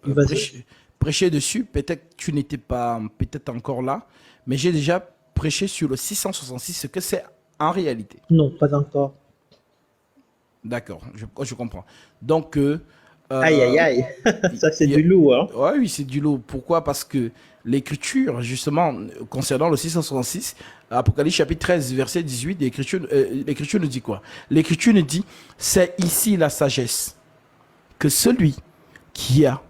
Vas-y. Prêcher dessus. Peut-être que tu n'étais pas peut-être encore là, mais j'ai déjà prêché sur le 666, ce que c'est en réalité. Non, pas encore. D'accord, je comprends. Donc, Aïe, aïe, euh, aïe. il- Ça, c'est il y a- du lourd, hein. ouais, oui, c'est du lot. Pourquoi? Parce que l'écriture, justement, concernant le 666, Apocalypse chapitre 13, verset 18, l'écriture nous dit quoi? L'écriture nous dit, c'est ici la sagesse, que celui qui a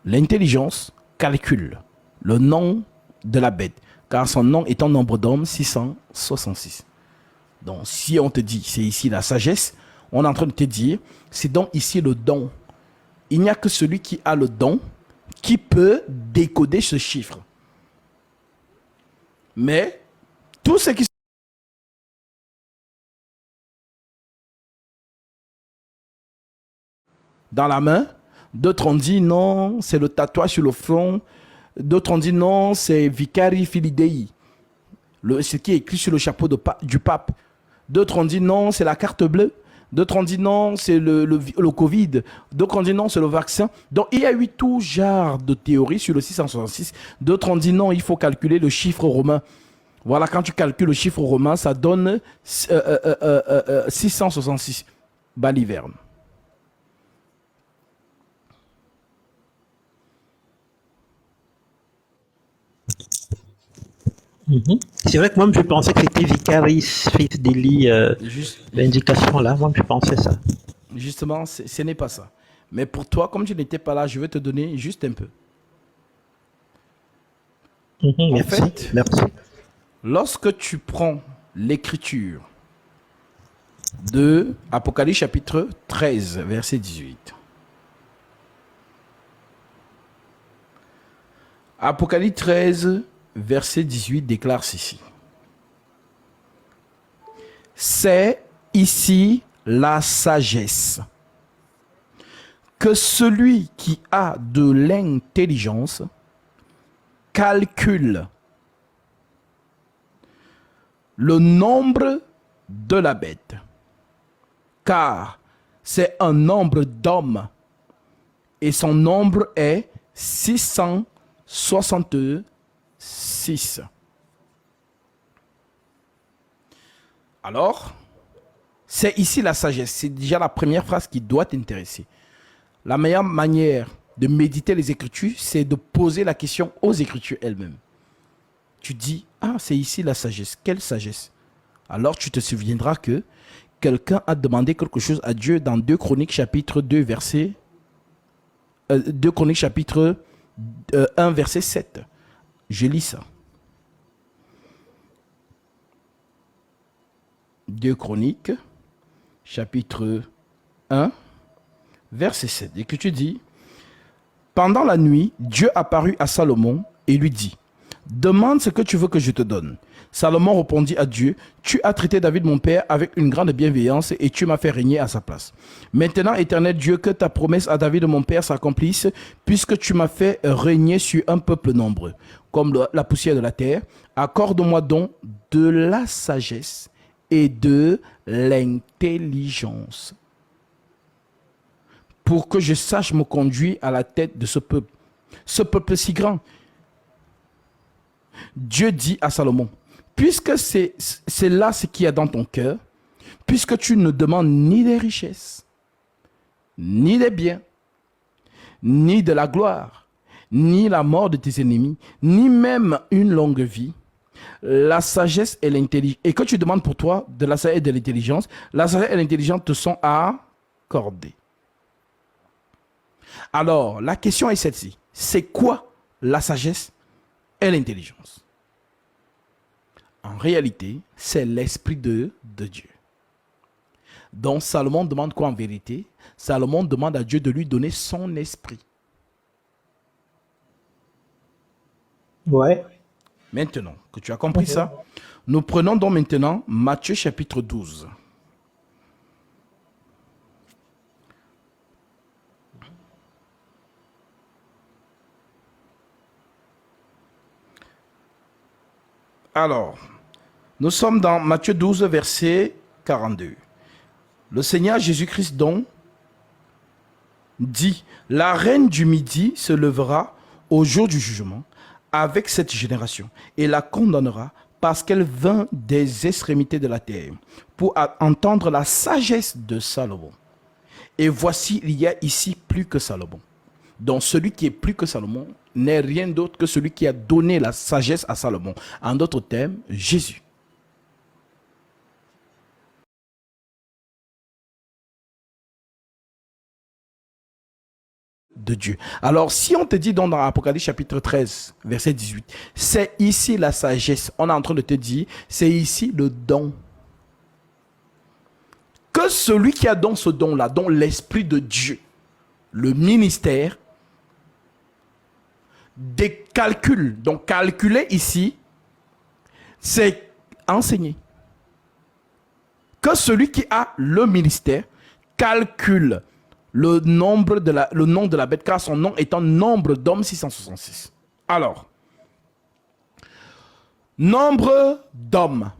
l'intelligence calcule le nom de la bête, car son nom est en nombre d'hommes 666. Donc, si on te dit, c'est ici la sagesse, on est en train de te dire, c'est donc ici le don. Il n'y a que celui qui a le don qui peut décoder ce chiffre. Mais tous ceux qui sont dans la main, d'autres ont dit non, c'est le tatouage sur le front. D'autres ont dit non, c'est Vicari Filidei, ce qui est écrit sur le chapeau du pape. D'autres ont dit non, c'est la carte bleue. D'autres ont dit non, c'est le Covid. D'autres ont dit non, c'est le vaccin. Donc, il y a eu tout genre de théories sur le 666. D'autres ont dit non, il faut calculer le chiffre romain. Voilà, quand tu calcules le chiffre romain, ça donne 666 balivernes. Mhm. C'est vrai que moi, je pensais que c'était Vicaris, fils d'Élie, Juste, l'indication là. Moi, je pensais ça. justement, ce n'est pas ça. Mais pour toi, comme tu n'étais pas là, je vais te donner juste un peu. Mhm, En merci, fait, merci. lorsque tu prends l'écriture de Apocalypse chapitre 13, verset 18. Apocalypse 13, verset 18 déclare ceci. C'est ici la sagesse, que celui qui a de l'intelligence calcule le nombre de la bête, car c'est un nombre d'hommes et son nombre est 666. Alors, c'est ici la sagesse. C'est déjà la première phrase qui doit t'intéresser. La meilleure manière de méditer les Écritures, c'est de poser la question aux Écritures elles-mêmes. Tu dis, ah, c'est ici la sagesse. Quelle sagesse? Alors tu te souviendras que quelqu'un a demandé quelque chose à Dieu dans 2 Chroniques chapitre 2 verset 2 Chroniques chapitre 1 verset 7. Je lis ça. 2 Chroniques chapitre 1 verset 7. Et que tu dis, pendant la nuit, Dieu apparut à Salomon et lui dit, demande ce que tu veux que je te donne. Salomon répondit à Dieu, tu as traité David mon père avec une grande bienveillance et tu m'as fait régner à sa place. Maintenant, éternel Dieu, que ta promesse à David mon père s'accomplisse, puisque tu m'as fait régner sur un peuple nombreux, comme la poussière de la terre. Accorde-moi donc de la sagesse et de l'intelligence, pour que je sache me conduire à la tête de ce peuple si grand. Dieu dit à Salomon, puisque c'est là ce qu'il y a dans ton cœur, puisque tu ne demandes ni des richesses, ni des biens, ni de la gloire, ni la mort de tes ennemis, ni même une longue vie, la sagesse et l'intelligence, et que tu demandes pour toi de la sagesse et de l'intelligence, la sagesse et l'intelligence te sont accordées. Alors, la question est celle-ci. C'est quoi la sagesse et l'intelligence? En réalité, c'est l'esprit de Dieu. Donc, Salomon demande quoi en vérité? Salomon demande à Dieu de lui donner son esprit. Ouais. Maintenant que tu as compris ça, nous prenons donc maintenant Matthieu chapitre 12. Alors, nous sommes dans Matthieu 12, verset 42. Le Seigneur Jésus-Christ donc dit, la reine du Midi se lèvera au jour du jugement avec cette génération et la condamnera parce qu'elle vint des extrémités de la terre pour entendre la sagesse de Salomon. Et voici, il y a ici plus que Salomon. Donc celui qui est plus que Salomon n'est rien d'autre que celui qui a donné la sagesse à Salomon. En d'autres termes, Jésus. De Dieu. Alors, si on te dit dans Apocalypse chapitre 13, verset 18, c'est ici la sagesse, on est en train de te dire, c'est ici le don. Que celui qui a dans ce don-là, dont l'Esprit de Dieu, le ministère, des calculs. Donc, calculer ici, c'est enseigner. Que celui qui a le ministère calcule le nom de la bête, car son nom est un nombre d'hommes 666. Alors, nombre d'hommes.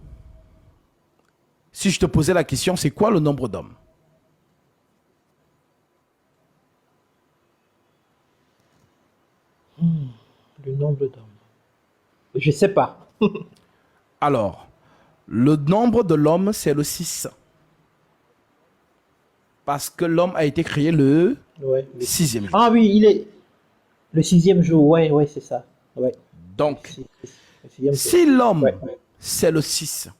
Si je te posais la question, c'est quoi le nombre d'hommes? Le nombre d'hommes. Je sais pas. Alors, le nombre de l'homme, c'est le 6. Parce que l'homme a été créé le Ouais, sixième jour. Ah oui, il est le sixième jour. Ouais, ouais, c'est ça. Ouais. Donc, Le sixième jour. si l'homme, Ouais. c'est le 6,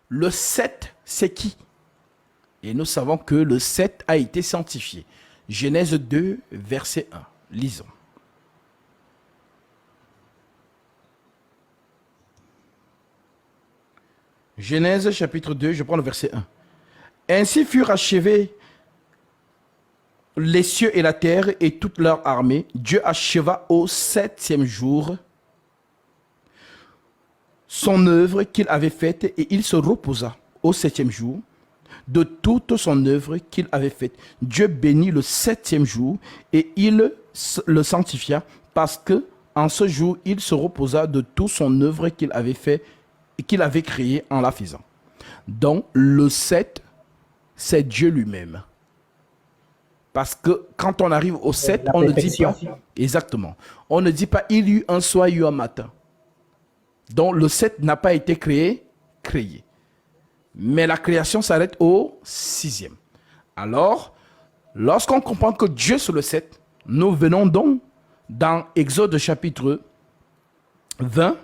le 7, c'est qui? Et nous savons que le 7 a été sanctifié. Genèse 2, verset 1. Lisons. Genèse chapitre 2, je prends le verset 1. Ainsi furent achevés les cieux et la terre et toute leur armée. Dieu acheva au 7e jour son œuvre qu'il avait faite et il se reposa au 7e jour de toute son œuvre qu'il avait faite. Dieu bénit le 7e jour et il le sanctifia parce que en ce jour il se reposa de toute son œuvre qu'il avait fait et qu'il avait créé en la faisant. Donc le 7, c'est Dieu lui-même. Parce que quand on arrive au 7, on ne dit pas exactement. On ne dit pas il y eut un soir, il y eut un matin. Donc le 7 n'a pas été créé. Mais la création s'arrête au 6e. Alors, lorsqu'on comprend que Dieu c'est le 7, nous venons donc dans Exode chapitre 20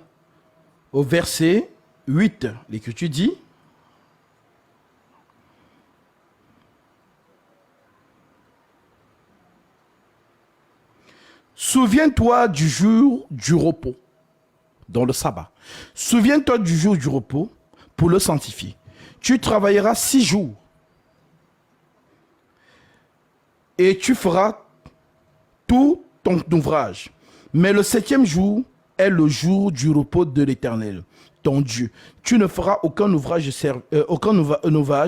au verset 8. L'Écriture dit: souviens-toi du jour du repos, dans le sabbat. Souviens-toi du jour du repos pour le sanctifier. Tu travailleras 6 jours et tu feras tout ton ouvrage. Mais le 7e jour est le jour du repos de l'Éternel, ton Dieu. Tu ne feras aucun ouvrage,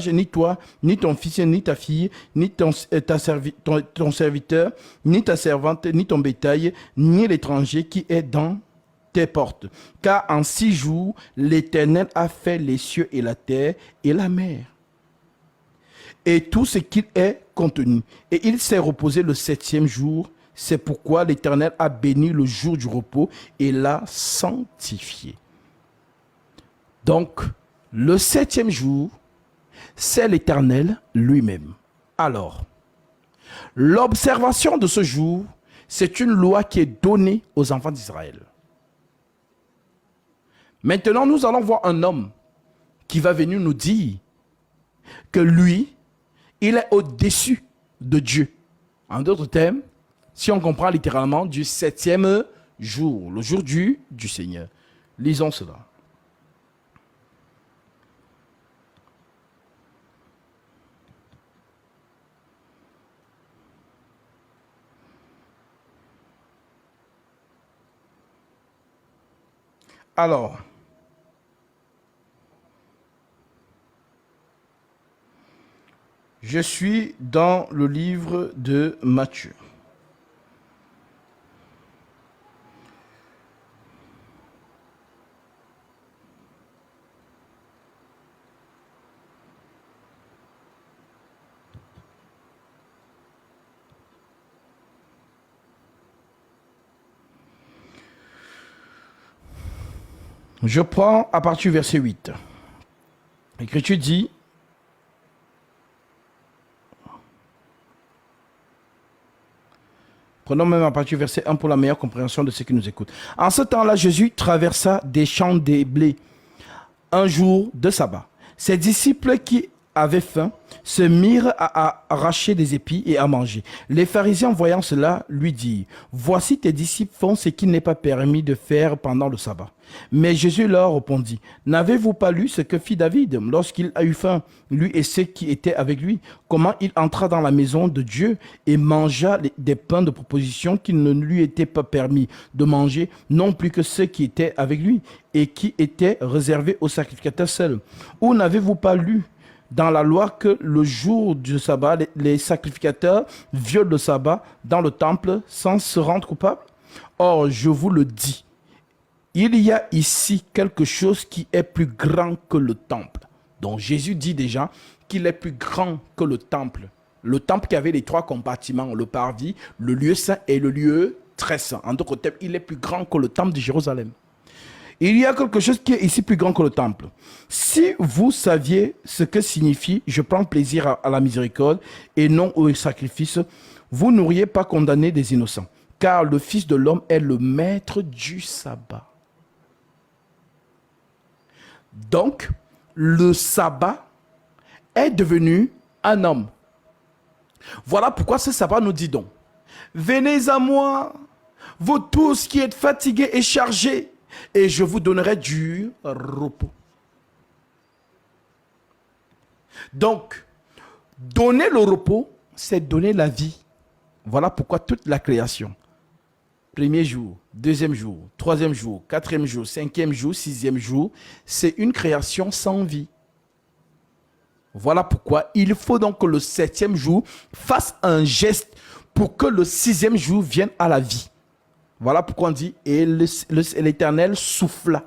ni toi, ni ton fils, ni ta fille, ni ton serviteur, ni ta servante, ni ton bétail, ni l'étranger qui est dans tes portes. Car en 6 jours, l'Éternel a fait les cieux et la terre et la mer et tout ce qu'il est contenu. Et il s'est reposé le 7e jour. C'est pourquoi l'Éternel a béni le jour du repos et l'a sanctifié. Donc, le 7e jour, c'est l'Éternel lui-même. Alors, l'observation de ce jour, c'est une loi qui est donnée aux enfants d'Israël. Maintenant, nous allons voir un homme qui va venir nous dire que lui, il est au-dessus de Dieu. En d'autres termes, si on comprend littéralement, du 7e jour, le jour du Seigneur. Lisons cela. Alors, je suis dans le livre de Matthieu. Je prends à partir du verset 8. L'Écriture dit, prenons même à partir du verset 1 pour la meilleure compréhension de ceux qui nous écoutent. En ce temps-là, Jésus traversa des champs de blé un jour de sabbat. Ses disciples qui avaient faim se mirent à arracher des épis et à manger. Les pharisiens, voyant cela, lui dirent, « Voici tes disciples font ce qu'il n'est pas permis de faire pendant le sabbat. » Mais Jésus leur répondit, « N'avez-vous pas lu ce que fit David lorsqu'il a eu faim, lui et ceux qui étaient avec lui, comment il entra dans la maison de Dieu et mangea des pains de proposition qu'il ne lui était pas permis de manger, non plus que ceux qui étaient avec lui et qui étaient réservés aux sacrificateurs seuls. Ou n'avez-vous pas lu dans la loi que le jour du sabbat, les sacrificateurs violent le sabbat dans le temple sans se rendre coupables? Or, je vous le dis, il y a ici quelque chose qui est plus grand que le temple. » Donc Jésus dit déjà qu'il est plus grand que le temple. Le temple qui avait les 3 compartiments, le parvis, le lieu saint et le lieu très saint. En d'autres termes, il est plus grand que le temple de Jérusalem. Il y a quelque chose qui est ici plus grand que le temple. Si vous saviez ce que signifie « je prends plaisir à la miséricorde et non au sacrifice », vous n'auriez pas condamné des innocents, car le Fils de l'homme est le maître du sabbat. Donc, le sabbat est devenu un homme. Voilà pourquoi ce sabbat nous dit donc, « Venez à moi, vous tous qui êtes fatigués et chargés, et je vous donnerai du repos. » Donc, donner le repos, c'est donner la vie. Voilà pourquoi toute la création, premier jour, deuxième jour, troisième jour, quatrième jour, cinquième jour, sixième jour, c'est une création sans vie. Voilà pourquoi il faut donc que le septième jour fasse un geste pour que le sixième jour vienne à la vie. Voilà pourquoi on dit, et l'Éternel souffla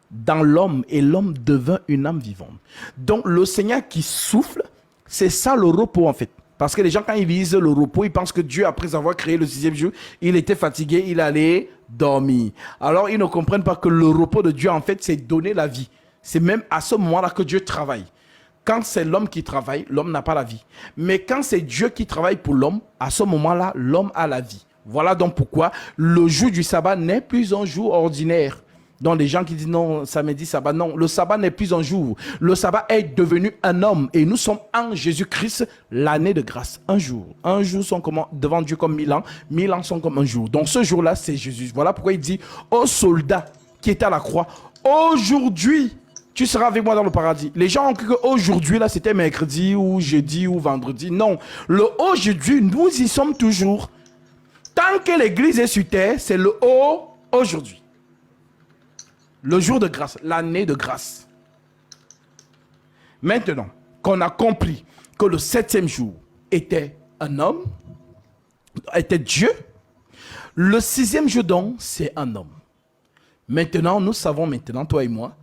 dans l'homme et l'homme devint une âme vivante. Donc le Seigneur qui souffle, c'est ça le repos en fait. Parce que les gens quand ils lisent le repos, ils pensent que Dieu après avoir créé le sixième jour, il était fatigué, il allait dormir. Alors ils ne comprennent pas que le repos de Dieu en fait c'est donner la vie. C'est même à ce moment-là que Dieu travaille. Quand c'est l'homme qui travaille, l'homme n'a pas la vie. Mais quand c'est Dieu qui travaille pour l'homme, à ce moment-là, l'homme a la vie. Voilà donc pourquoi le jour du sabbat n'est plus un jour ordinaire. Donc les gens qui disent non, samedi, sabbat, non. Le sabbat n'est plus un jour. Le sabbat est devenu un homme. Et nous sommes en Jésus-Christ, l'année de grâce. Un jour. Un jour sont comme, devant Dieu comme 1000 ans. 1000 ans sont comme un jour. Donc ce jour-là, c'est Jésus. Voilà pourquoi il dit aux soldats qui étaient à la croix, aujourd'hui, tu seras avec moi dans le paradis. Les gens ont cru qu'aujourd'hui, là, c'était mercredi ou jeudi ou vendredi. Non. Le aujourd'hui, nous y sommes toujours. Tant que l'église est sur terre, c'est le aujourd'hui. Le jour de grâce, l'année de grâce. Maintenant qu'on a compris que le septième jour était un homme, était Dieu, le sixième jour donc, c'est un homme. Maintenant, nous savons maintenant, toi et moi,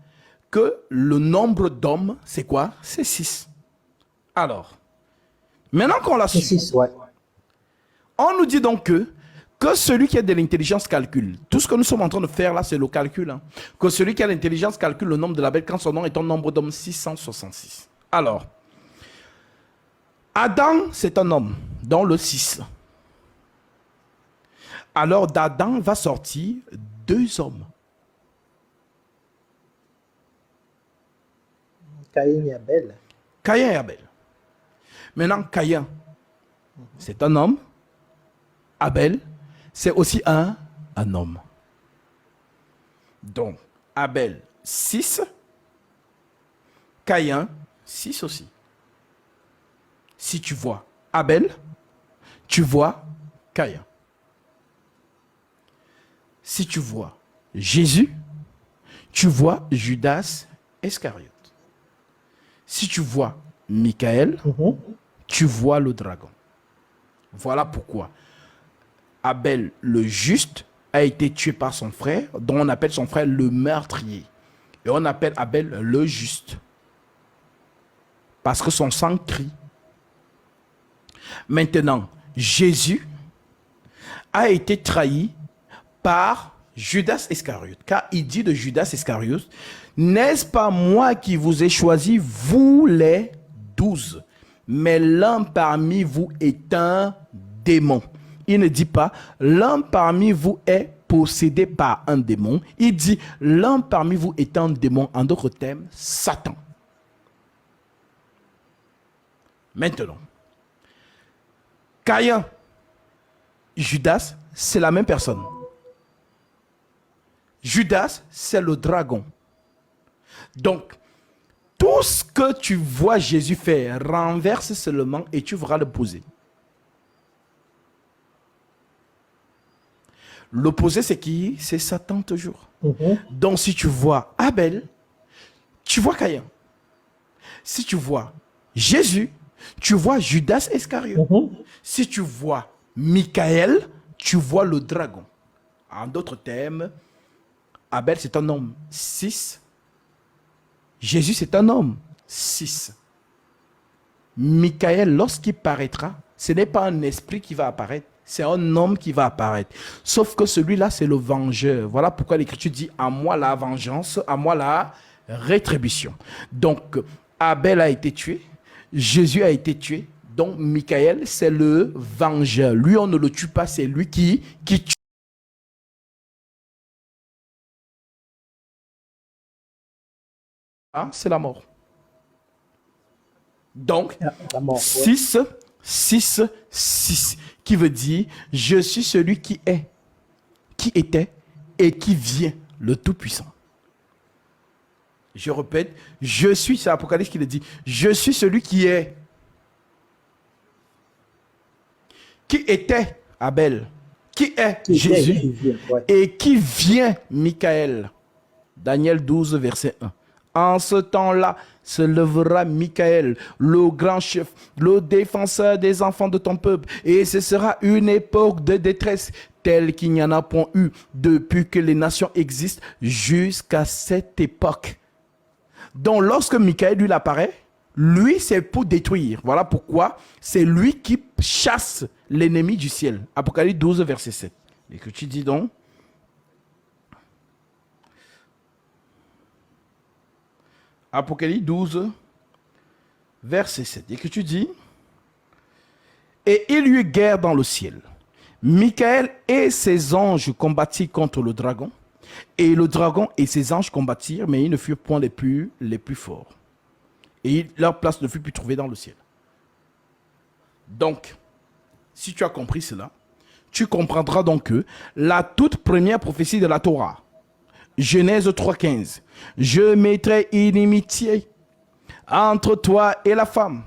que le nombre d'hommes, c'est quoi? C'est 6. Alors, maintenant qu'on l'a su, 6, ouais. on nous dit donc que celui qui a de l'intelligence calcule. Tout ce que nous sommes en train de faire là, c'est le calcul. Hein. Que celui qui a l'intelligence calcule le nombre de Abel quand son nom est un nombre d'hommes 666. Alors, Adam, c'est un homme, dans le 6. Alors, d'Adam va sortir 2 hommes. Caïn et Abel. Caïn et Abel. Maintenant, Caïn, c'est un homme. Abel, c'est aussi un homme. Donc, Abel, 6. Caïn, 6 aussi. Si tu vois Abel, tu vois Caïn. Si tu vois Jésus, tu vois Judas Iscariote. Si tu vois Michael, tu vois le dragon. Voilà pourquoi Abel, le juste, a été tué par son frère, dont on appelle son frère le meurtrier. Et on appelle Abel le juste. Parce que son sang crie. Maintenant, Jésus a été trahi par Judas Iscariote. Car il dit de Judas Iscariote, n'est-ce pas moi qui vous ai choisi, vous les 12, mais l'un parmi vous est un démon. Il ne dit pas, l'un parmi vous est possédé par un démon. Il dit, l'un parmi vous est un démon, en d'autres termes, Satan. Maintenant, Caïn, Judas, c'est la même personne. Judas, c'est le dragon. Donc, tout ce que tu vois Jésus faire, renverse seulement et tu verras le poser. L'opposé, c'est qui? C'est Satan toujours. Donc, si tu vois Abel, tu vois Caïn. Si tu vois Jésus, tu vois Judas Iscariote. Si tu vois Michael, tu vois le dragon. En d'autres termes, Abel, c'est un homme. 6. Jésus, c'est un homme. 6. Michael, lorsqu'il paraîtra, ce n'est pas un esprit qui va apparaître, c'est un homme qui va apparaître. Sauf que celui-là, c'est le vengeur. Voilà pourquoi l'Écriture dit, à moi la vengeance, à moi la rétribution. Donc, Abel a été tué, Jésus a été tué, donc Michael, c'est le vengeur. Lui, on ne le tue pas, c'est lui qui tue. Ah, c'est la mort. Donc, 6, 6, 6, qui veut dire, je suis celui qui est, qui était et qui vient, le Tout-Puissant. Je répète, je suis, c'est Apocalypse qui le dit, je suis celui qui est, qui était Abel, qui est Jésus, et qui vient Michael. Daniel 12, verset 1. En ce temps-là se lèvera Michael, le grand chef, le défenseur des enfants de ton peuple. Et ce sera une époque de détresse telle qu'il n'y en a point eu depuis que les nations existent jusqu'à cette époque. Donc lorsque Michael lui apparaît, lui c'est pour détruire. Voilà pourquoi c'est lui qui chasse l'ennemi du ciel. Apocalypse 12, verset 7. Et que tu dis donc, Apocalypse 12, verset 7. Et que tu dis, et il y eut guerre dans le ciel. Michael et ses anges combattirent contre le dragon. Et le dragon et ses anges combattirent, mais ils ne furent point les plus forts. Et leur place ne fut plus trouvée dans le ciel. Donc, si tu as compris cela, tu comprendras donc que la toute première prophétie de la Torah, Genèse 3,15, je mettrai inimitié entre toi et la femme,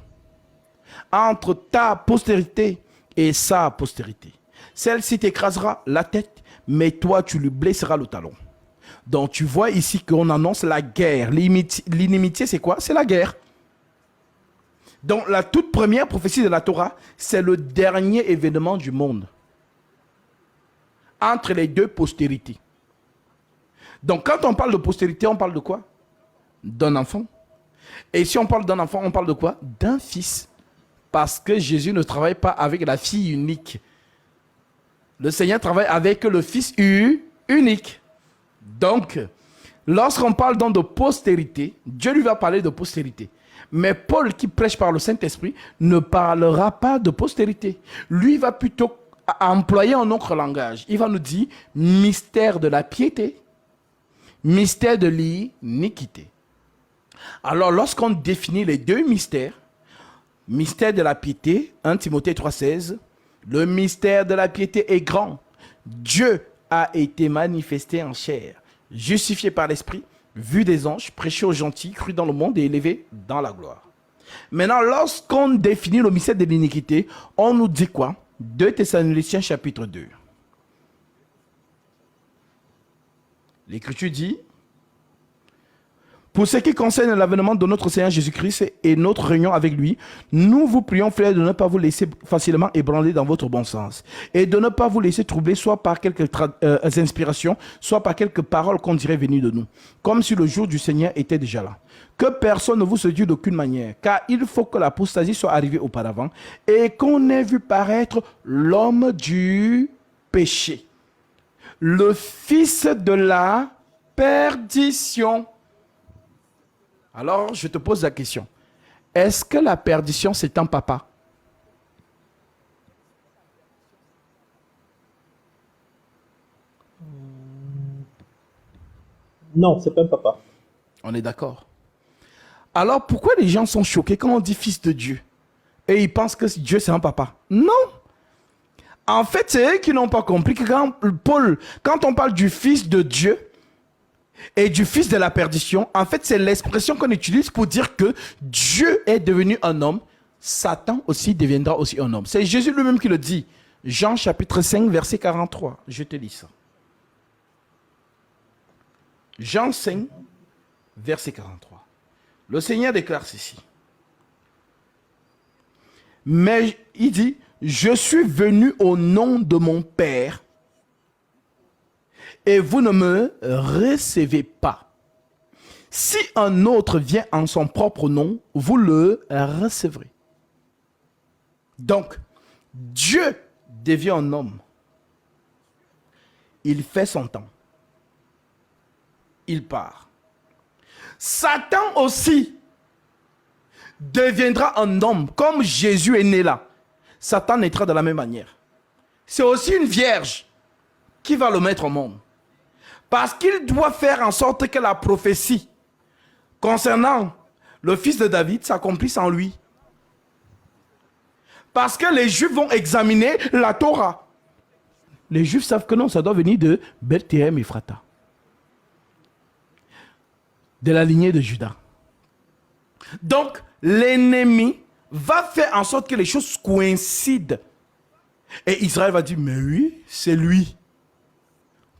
entre ta postérité et sa postérité. Celle-ci t'écrasera la tête, mais toi tu lui blesseras le talon. Donc tu vois ici qu'on annonce la guerre. L'inimitié c'est quoi? C'est la guerre. Donc la toute première prophétie de la Torah, c'est le dernier événement du monde. Entre les deux postérités. Donc quand on parle de postérité, on parle de quoi? D'un enfant. Et si on parle d'un enfant, on parle de quoi? D'un fils. Parce que Jésus ne travaille pas avec la fille unique. Le Seigneur travaille avec le fils unique. Donc, lorsqu'on parle donc de postérité, Dieu lui va parler de postérité. Mais Paul, qui prêche par le Saint-Esprit, ne parlera pas de postérité. Lui va plutôt employer un autre langage. Il va nous dire mystère de la piété, mystère de l'iniquité. Alors, lorsqu'on définit les deux mystères, mystère de la piété, 1 Timothée 3,16, le mystère de la piété est grand. Dieu a été manifesté en chair, justifié par l'Esprit, vu des anges, prêché aux gentils, cru dans le monde et élevé dans la gloire. Maintenant, lorsqu'on définit le mystère de l'iniquité, on nous dit quoi? 2 Thessaloniciens chapitre 2. L'Écriture dit, pour ce qui concerne l'avènement de notre Seigneur Jésus-Christ et notre réunion avec lui, nous vous prions, frères, de ne pas vous laisser facilement ébranler dans votre bon sens et de ne pas vous laisser troubler soit par quelques inspirations, soit par quelques paroles qu'on dirait venues de nous, comme si le jour du Seigneur était déjà là. Que personne ne vous séduise d'aucune manière, car il faut que l'apostasie soit arrivée auparavant et qu'on ait vu paraître l'homme du péché, le fils de la perdition. Alors, je te pose la question. Est-ce que la perdition, c'est un papa? Non, c'est pas un papa. On est d'accord. Alors, pourquoi les gens sont choqués quand on dit fils de Dieu et ils pensent que Dieu, c'est un papa? Non. En fait, c'est eux qui n'ont pas compris que quand on parle du fils de Dieu et du fils de la perdition, en fait, c'est l'expression qu'on utilise pour dire que Dieu est devenu un homme, Satan aussi deviendra aussi un homme. C'est Jésus lui-même qui le dit. Jean chapitre 5, verset 43. Je te lis ça. Jean 5, verset 43. Le Seigneur déclare ceci. Mais il dit, je suis venu au nom de mon Père et vous ne me recevez pas. Si un autre vient en son propre nom, vous le recevrez. Donc, Dieu devient un homme. Il fait son temps. Il part. Satan aussi deviendra un homme, comme Jésus est né là. Satan naîtra de la même manière. C'est aussi une vierge qui va le mettre au monde. Parce qu'il doit faire en sorte que la prophétie concernant le fils de David s'accomplisse en lui. Parce que les Juifs vont examiner la Torah. Les Juifs savent que non, ça doit venir de Bethléem et Ephrata, de la lignée de Judas. Donc, l'ennemi va faire en sorte que les choses coïncident. Et Israël va dire, mais oui, c'est lui.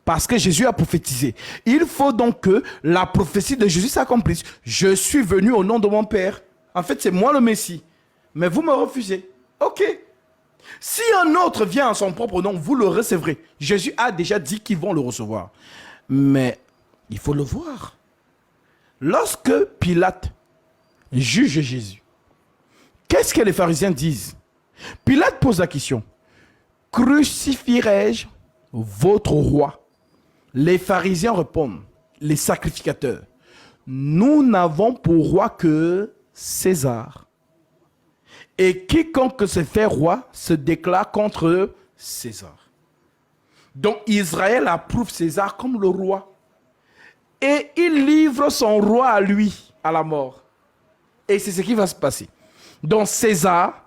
Parce que Jésus a prophétisé. Il faut donc que la prophétie de Jésus s'accomplisse. Je suis venu au nom de mon Père. En fait, c'est moi le Messie. Mais vous me refusez. Ok. Si un autre vient en son propre nom, vous le recevrez. Jésus a déjà dit qu'ils vont le recevoir. Mais il faut le voir. Lorsque Pilate juge Jésus, qu'est-ce que les pharisiens disent? Pilate pose la question. Crucifierai-je votre roi? Les pharisiens répondent, les sacrificateurs, nous n'avons pour roi que César. Et quiconque se fait roi se déclare contre César. Donc Israël approuve César comme le roi. Et il livre son roi à lui, à la mort. Et c'est ce qui va se passer. Donc César,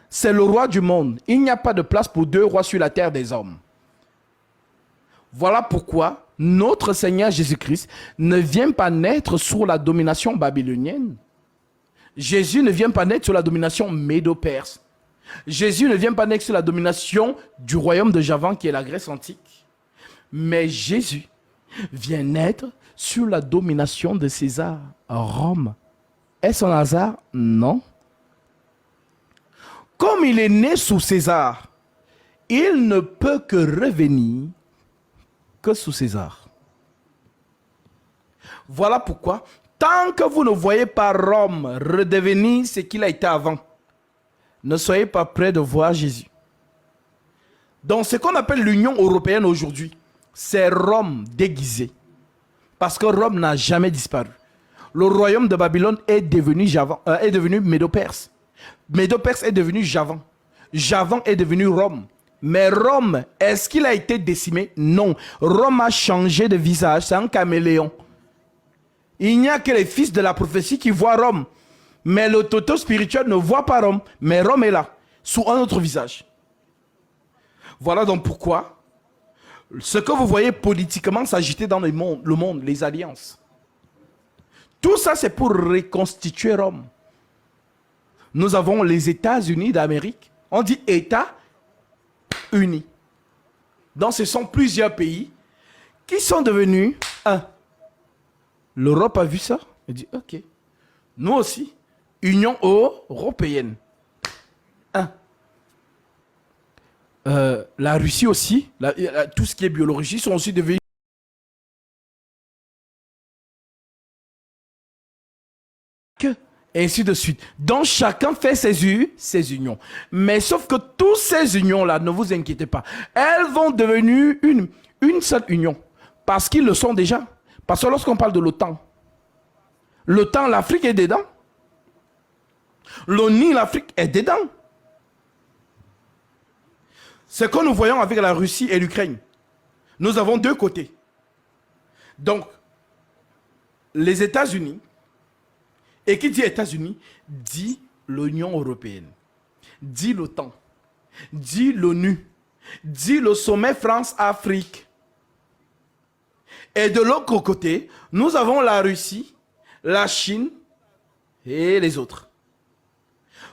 c'est le roi du monde. Il n'y a pas de place pour deux rois sur la terre des hommes. Voilà pourquoi notre Seigneur Jésus-Christ ne vient pas naître sous la domination babylonienne. Jésus ne vient pas naître sous la domination médo-perse. Jésus ne vient pas naître sous la domination du royaume de Javan qui est la Grèce antique. Mais Jésus vient naître sous la domination de César à Rome. Est-ce un hasard? Non. Comme il est né sous César, il ne peut que revenir que sous César. Voilà pourquoi, tant que vous ne voyez pas Rome redevenir ce qu'il a été avant, ne soyez pas prêts de voir Jésus. Donc ce qu'on appelle l'Union européenne aujourd'hui, c'est Rome déguisée. Parce que Rome n'a jamais disparu. Le royaume de Babylone est devenu Médo-Perse. Médo-Perse est devenu Javan. Javan est devenu Rome. Mais Rome, est-ce qu'il a été décimé? Non. Rome a changé de visage. C'est un caméléon. Il n'y a que les fils de la prophétie qui voient Rome. Mais le toto spirituel ne voit pas Rome. Mais Rome est là, sous un autre visage. Voilà donc pourquoi ce que vous voyez politiquement s'agiter dans le monde, les alliances. Tout ça, c'est pour reconstituer Rome. Nous avons les États-Unis d'Amérique. On dit États unis. Donc, ce sont plusieurs pays qui sont devenus un. L'Europe a vu ça. Elle dit, ok. Nous aussi, Union européenne. Un. La Russie aussi, tout ce qui est biologie sont aussi devenus et ainsi de suite. Donc chacun fait ses unions. Mais sauf que toutes ces unions-là, ne vous inquiétez pas, elles vont devenir une seule union. Parce qu'ils le sont déjà. Parce que lorsqu'on parle de l'OTAN, l'Afrique est dedans. L'ONU, l'Afrique est dedans. Ce que nous voyons avec la Russie et l'Ukraine. Nous avons deux côtés. Donc, les États-Unis, et qui dit États-Unis, dit l'Union européenne, dit l'OTAN, dit l'ONU, dit le sommet France-Afrique. Et de l'autre côté, nous avons la Russie, la Chine et les autres.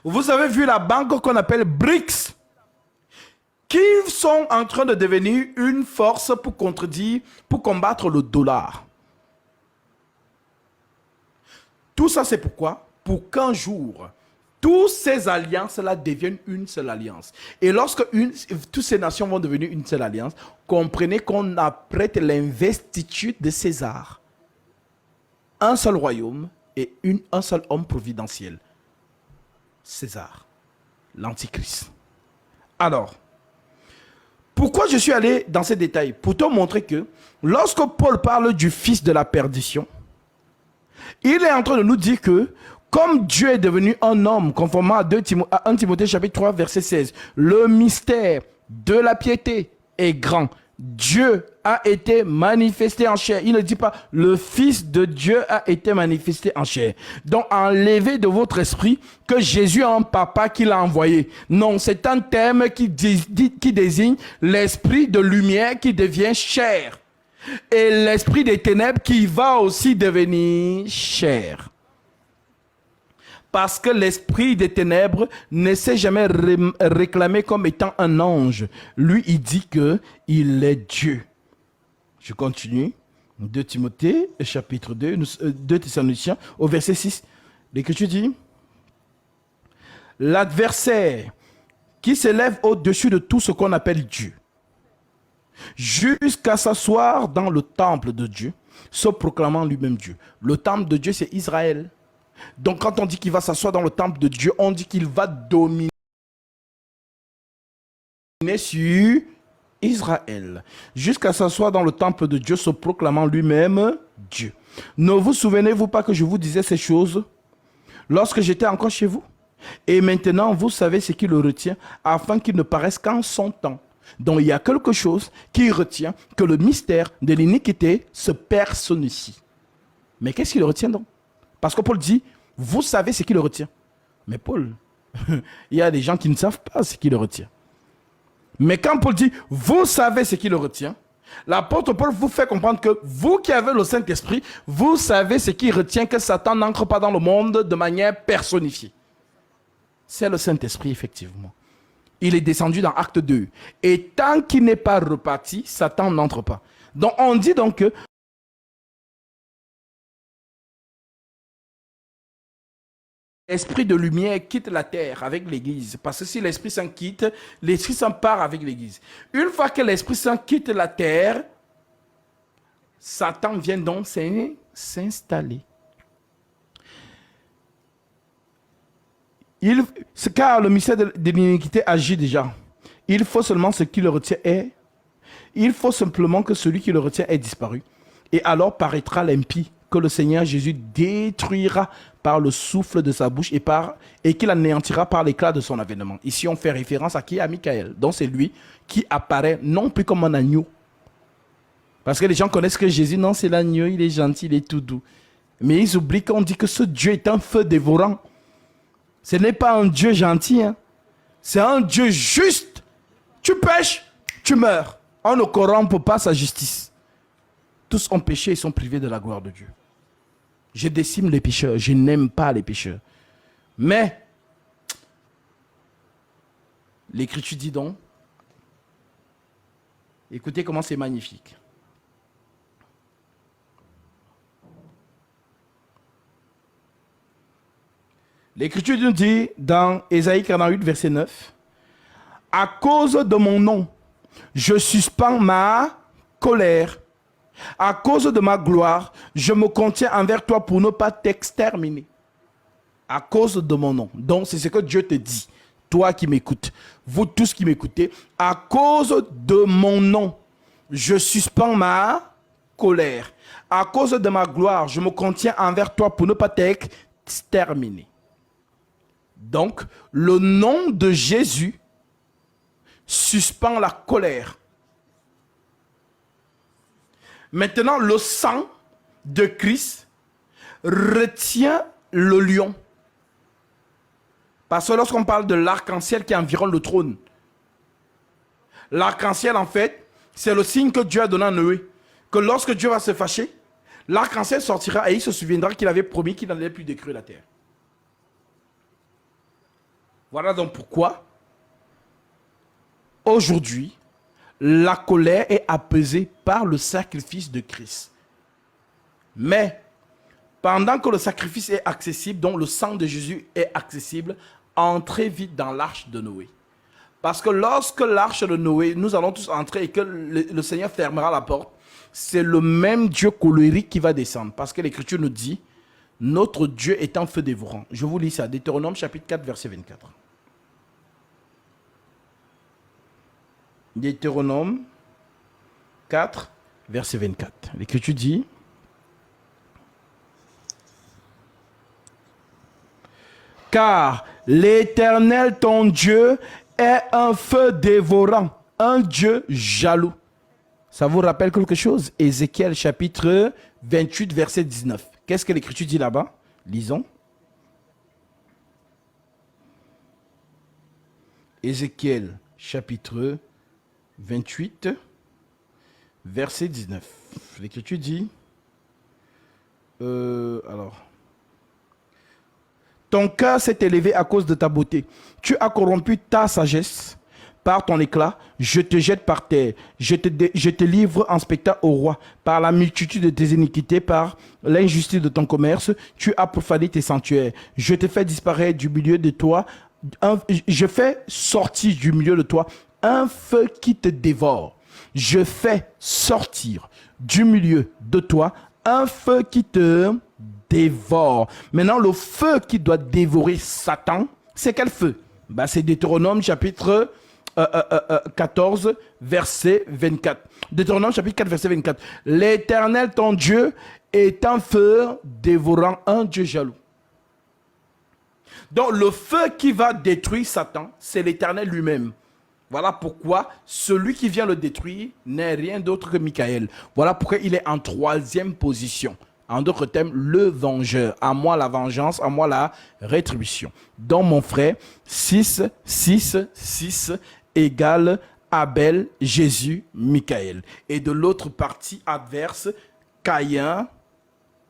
Vous avez vu la banque qu'on appelle BRICS, qui sont en train de devenir une force pour combattre le dollar. Tout ça, c'est pourquoi? Pour qu'un jour, toutes ces alliances-là deviennent une seule alliance. Et lorsque toutes ces nations vont devenir une seule alliance, comprenez qu'on apprête l'investiture de César. Un seul royaume et un seul homme providentiel. César, l'Antichrist. Alors, pourquoi je suis allé dans ces détails? Pour te montrer que lorsque Paul parle du fils de la perdition, il est en train de nous dire que comme Dieu est devenu un homme, conformément à 1 Timothée chapitre 3 verset 16, le mystère de la piété est grand. Dieu a été manifesté en chair. Il ne dit pas le Fils de Dieu a été manifesté en chair. Donc enlevez de votre esprit que Jésus a un papa qui l'a envoyé. Non, c'est un terme qui désigne l'esprit de lumière qui devient chair. Et l'esprit des ténèbres qui va aussi devenir chair. Parce que l'esprit des ténèbres ne s'est jamais réclamé comme étant un ange. Lui, il dit qu'il est Dieu. Je continue. 2 Timothée, chapitre 2, 2 Thessaloniciens, au verset 6. L'Écriture dit, l'adversaire qui s'élève au-dessus de tout ce qu'on appelle Dieu, jusqu'à s'asseoir dans le temple de Dieu, se proclamant lui-même Dieu. Le temple de Dieu, c'est Israël. Donc quand on dit qu'il va s'asseoir dans le temple de Dieu, on dit qu'il va dominer sur Israël. Jusqu'à s'asseoir dans le temple de Dieu, se proclamant lui-même Dieu. Ne vous souvenez-vous pas que je vous disais ces choses lorsque j'étais encore chez vous? Et maintenant, vous savez ce qui le retient, afin qu'il ne paraisse qu'en son temps. Donc il y a quelque chose qui retient que le mystère de l'iniquité se personnifie. Mais qu'est-ce qui le retient donc? Parce que Paul dit, vous savez ce qui le retient. Mais Paul, il y a des gens qui ne savent pas ce qui le retient. Mais quand Paul dit, vous savez ce qui le retient, l'apôtre Paul vous fait comprendre que vous qui avez le Saint-Esprit, vous savez ce qui retient que Satan n'entre pas dans le monde de manière personnifiée. C'est le Saint-Esprit, effectivement. Il est descendu dans Acte 2. Et tant qu'il n'est pas reparti, Satan n'entre pas. Donc on dit donc que l'Esprit de lumière quitte la terre avec l'Église. Parce que si l'Esprit Saint quitte, l'Esprit Saint part avec l'Église. Une fois que l'Esprit Saint quitte la terre, Satan vient donc s'installer. Car le mystère de l'iniquité agit déjà. Il faut seulement ce qui le retient il faut simplement que celui qui le retient ait disparu. Et alors paraîtra l'impie que le Seigneur Jésus détruira par le souffle de sa bouche et qu'il anéantira par l'éclat de son avènement. Ici, on fait référence à qui? À Michael. Donc, c'est lui qui apparaît non plus comme un agneau. Parce que les gens connaissent que Jésus, non, c'est l'agneau, il est gentil, il est tout doux. Mais ils oublient qu'on dit que ce Dieu est un feu dévorant. Ce n'est pas un Dieu gentil, hein. C'est un Dieu juste. Tu pêches, tu meurs. On ne corrompt pas sa justice. Tous ont péché et sont privés de la gloire de Dieu. Je décime les pécheurs, je n'aime pas les pécheurs. Mais, l'Écriture dit donc, écoutez comment c'est magnifique. L'Écriture nous dit dans Ésaïe 48, verset 9, « À cause de mon nom, je suspends ma colère. À cause de ma gloire, je me contiens envers toi pour ne pas t'exterminer. » À cause de mon nom. Donc, c'est ce que Dieu te dit. Toi qui m'écoutes, vous tous qui m'écoutez, à cause de mon nom, je suspends ma colère. À cause de ma gloire, je me contiens envers toi pour ne pas t'exterminer. Donc, le nom de Jésus suspend la colère. Maintenant, le sang de Christ retient le lion. Parce que lorsqu'on parle de l'arc-en-ciel qui environne le trône, l'arc-en-ciel, en fait, c'est le signe que Dieu a donné à Noé. Que lorsque Dieu va se fâcher, l'arc-en-ciel sortira et il se souviendra qu'il avait promis qu'il n'allait plus détruire la terre. Voilà donc pourquoi, aujourd'hui, la colère est apaisée par le sacrifice de Christ. Mais, pendant que le sacrifice est accessible, donc le sang de Jésus est accessible, entrez vite dans l'arche de Noé. Parce que lorsque l'arche de Noé, nous allons tous entrer et que le Seigneur fermera la porte, c'est le même Dieu colérique qui va descendre. Parce que l'Écriture nous dit, notre Dieu est un feu dévorant. Je vous lis ça, Deutéronome chapitre 4, verset 24. Deutéronome 4, verset 24. L'Écriture dit, car l'Éternel, ton Dieu, est un feu dévorant, un Dieu jaloux. Ça vous rappelle quelque chose? Ézéchiel chapitre 28, verset 19. Qu'est-ce que l'Écriture dit là-bas? Lisons. Ézéchiel chapitre 28, verset 19. L'Écriture dit, ton cœur s'est élevé à cause de ta beauté. Tu as corrompu ta sagesse par ton éclat. Je te jette par terre. Je te livre en spectacle au roi. Par la multitude de tes iniquités, par l'injustice de ton commerce, tu as profané tes sanctuaires. Je te fais disparaître du milieu de toi. Je fais sortir du milieu de toi un feu qui te dévore. Je fais sortir du milieu de toi un feu qui te dévore. Maintenant, le feu qui doit dévorer Satan, c'est quel feu? C'est Deutéronome chapitre 14, verset 24. Deutéronome chapitre 4, verset 24. L'Éternel, ton Dieu, est un feu dévorant, un Dieu jaloux. Donc, le feu qui va détruire Satan, c'est l'Éternel lui-même. Voilà pourquoi celui qui vient le détruire n'est rien d'autre que Michael. Voilà pourquoi il est en troisième position. En d'autres termes, le vengeur. À moi la vengeance, à moi la rétribution. Donc mon frère, 6, 6, 6 égale Abel, Jésus, Michael. Et de l'autre partie adverse, Caïn,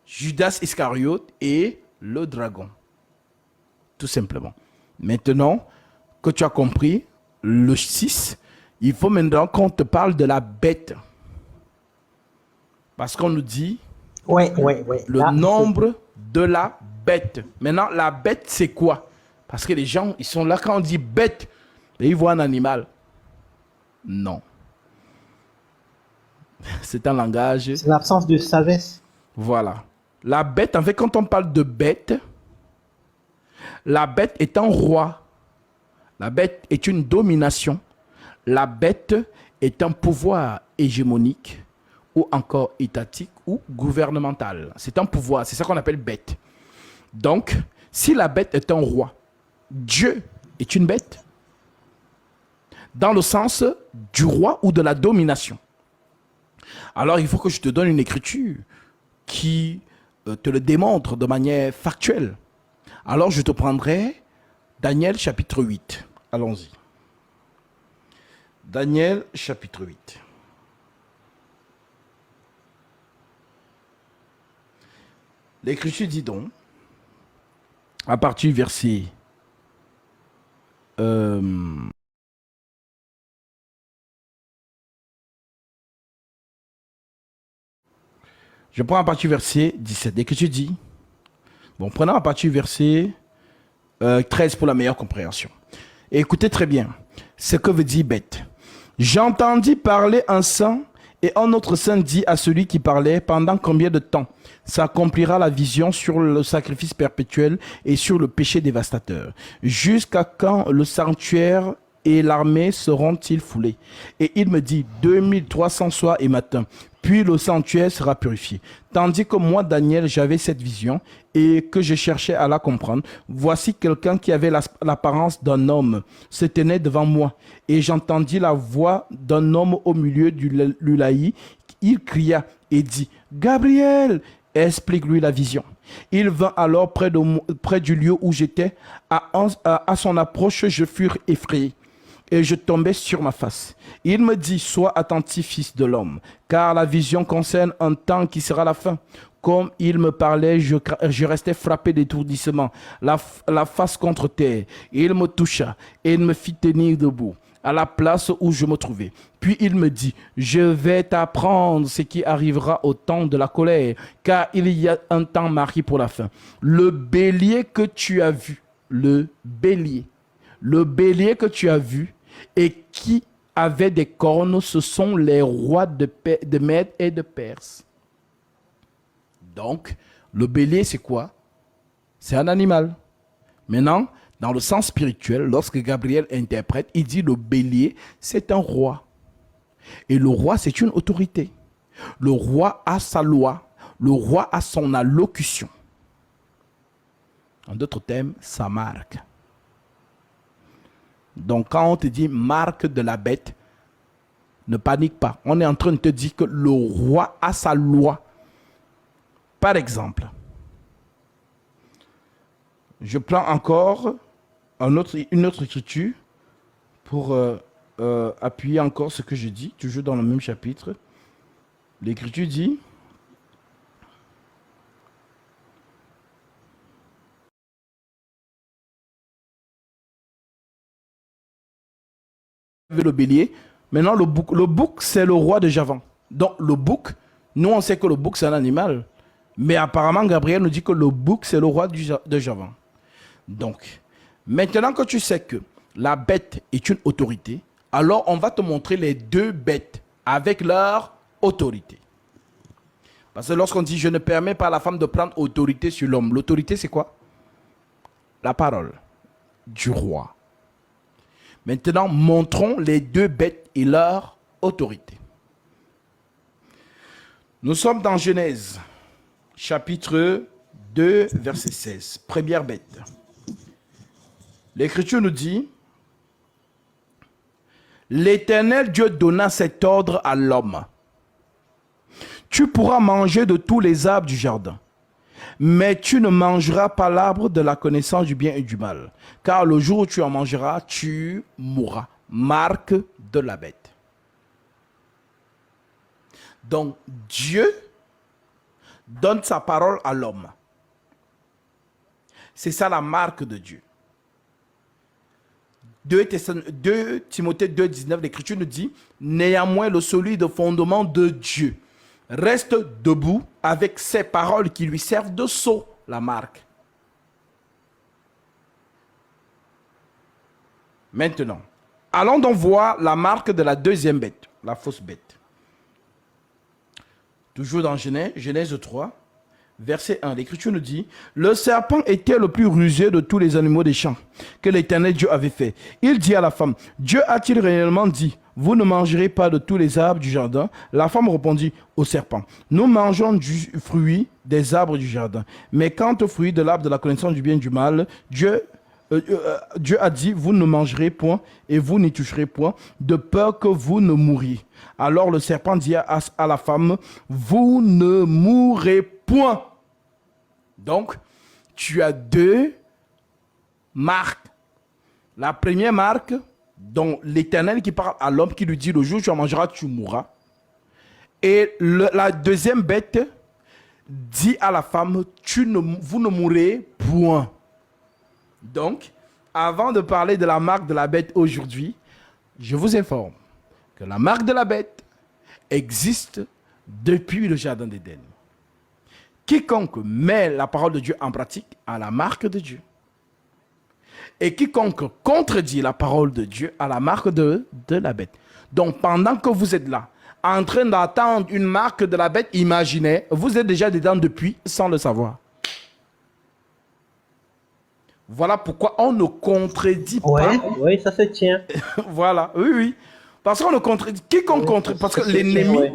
Judas Iscariote et le dragon. Tout simplement. Maintenant que tu as compris, le 6, il faut maintenant qu'on te parle de la bête. Parce qu'on nous dit le là, nombre de la bête. Maintenant, la bête, c'est quoi? Parce que les gens, ils sont là quand on dit bête, et ils voient un animal. Non. C'est un langage. C'est l'absence de sagesse. Voilà. La bête, en fait, quand on parle de bête, la bête est un roi. La bête est une domination. La bête est un pouvoir hégémonique ou encore étatique ou gouvernemental. C'est un pouvoir, c'est ça qu'on appelle bête. Donc, si la bête est un roi, Dieu est une bête dans le sens du roi ou de la domination. Alors, il faut que je te donne une écriture qui te le démontre de manière factuelle. Alors, je te prendrai Daniel chapitre 8. Allons-y. Daniel chapitre 8. L'Écriture dit donc, à partir du verset je prends à partir du verset 17. L'Écriture dit, prenons à partir du verset 13 pour la meilleure compréhension. Et écoutez très bien ce que veut dire bête. J'entendis parler un saint et un autre saint dit à celui qui parlait, pendant combien de temps s'accomplira la vision sur le sacrifice perpétuel et sur le péché dévastateur? Jusqu'à quand le sanctuaire et l'armée seront-ils foulés? Et il me dit, 2300 soirs et matins, puis le sanctuaire sera purifié. Tandis que moi, Daniel, j'avais cette vision et que je cherchais à la comprendre. Voici quelqu'un qui avait l'apparence d'un homme se tenait devant moi. Et j'entendis la voix d'un homme au milieu du laï. Il cria et dit, Gabriel, explique-lui la vision. Il vint alors près du lieu où j'étais. À son approche, je fus effrayé et je tombais sur ma face. Il me dit, sois attentif, fils de l'homme, car la vision concerne un temps qui sera la fin. Comme il me parlait, je restais frappé d'étourdissement, la face contre terre. Il me toucha et il me fit tenir debout à la place où je me trouvais. Puis il me dit, je vais t'apprendre ce qui arrivera au temps de la colère, car il y a un temps marqué pour la fin. Le bélier que tu as vu, le bélier que tu as vu et qui avait des cornes, ce sont les rois de Mède et de Perse. Donc, le bélier, c'est quoi? C'est un animal. Maintenant, dans le sens spirituel, lorsque Gabriel interprète, il dit le bélier, c'est un roi. Et le roi, c'est une autorité. Le roi a sa loi. Le roi a son allocution. En d'autres termes, sa marque. Donc, quand on te dit marque de la bête, ne panique pas. On est en train de te dire que le roi a sa loi. Par exemple, je prends encore une autre écriture pour appuyer encore ce que je dis, toujours dans le même chapitre. L'écriture dit, le bélier. Maintenant, le bouc, c'est le roi de Javan. Donc, le bouc, nous, on sait que le bouc, c'est un animal. Mais apparemment, Gabriel nous dit que le bouc, c'est le roi de Javan. Donc, maintenant que tu sais que la bête est une autorité, alors on va te montrer les deux bêtes avec leur autorité. Parce que lorsqu'on dit « je ne permets pas à la femme de prendre autorité sur l'homme », l'autorité, c'est quoi? La parole du roi. Maintenant, montrons les deux bêtes et leur autorité. Nous sommes dans Genèse, chapitre 2, verset 16. Première bête. L'Écriture nous dit, l'Éternel Dieu donna cet ordre à l'homme. Tu pourras manger de tous les arbres du jardin, mais tu ne mangeras pas l'arbre de la connaissance du bien et du mal, car le jour où tu en mangeras, tu mourras. Marque de la bête. Donc, Dieu donne sa parole à l'homme. C'est ça la marque de Dieu. 2 Timothée 2, 19, l'Écriture nous dit, néanmoins le solide fondement de Dieu reste debout avec ses paroles qui lui servent de sceau, la marque. Maintenant, allons donc voir la marque de la deuxième bête, la fausse bête. Toujours dans Genèse 3, verset 1, l'Écriture nous dit, le serpent était le plus rusé de tous les animaux des champs que l'Éternel Dieu avait fait. Il dit à la femme, Dieu a-t-il réellement dit, vous ne mangerez pas de tous les arbres du jardin? La femme répondit au serpent, nous mangeons du fruit des arbres du jardin. Mais quant au fruit de l'arbre de la connaissance du bien et du mal, Dieu a dit, vous ne mangerez point et vous n'y toucherez point, de peur que vous ne mouriez. Alors le serpent dit à la femme, vous ne mourrez point. Donc, tu as deux marques. La première marque, dont l'Éternel qui parle à l'homme, qui lui dit, le jour où tu en mangeras, tu mourras. Et la deuxième bête dit à la femme, vous ne mourrez point. Donc, avant de parler de la marque de la bête aujourd'hui, je vous informe que la marque de la bête existe depuis le jardin d'Éden. Quiconque met la parole de Dieu en pratique a la marque de Dieu. Et quiconque contredit la parole de Dieu a la marque de la bête. Donc, pendant que vous êtes là, en train d'attendre une marque de la bête, imaginez, vous êtes déjà dedans depuis sans le savoir. Voilà pourquoi on ne contredit Ouais, pas. ouais, ça se tient. Voilà, oui, oui. Parce qu'on ne contredit. Quiconque Ouais, contredit. Parce que ça se tient, ouais.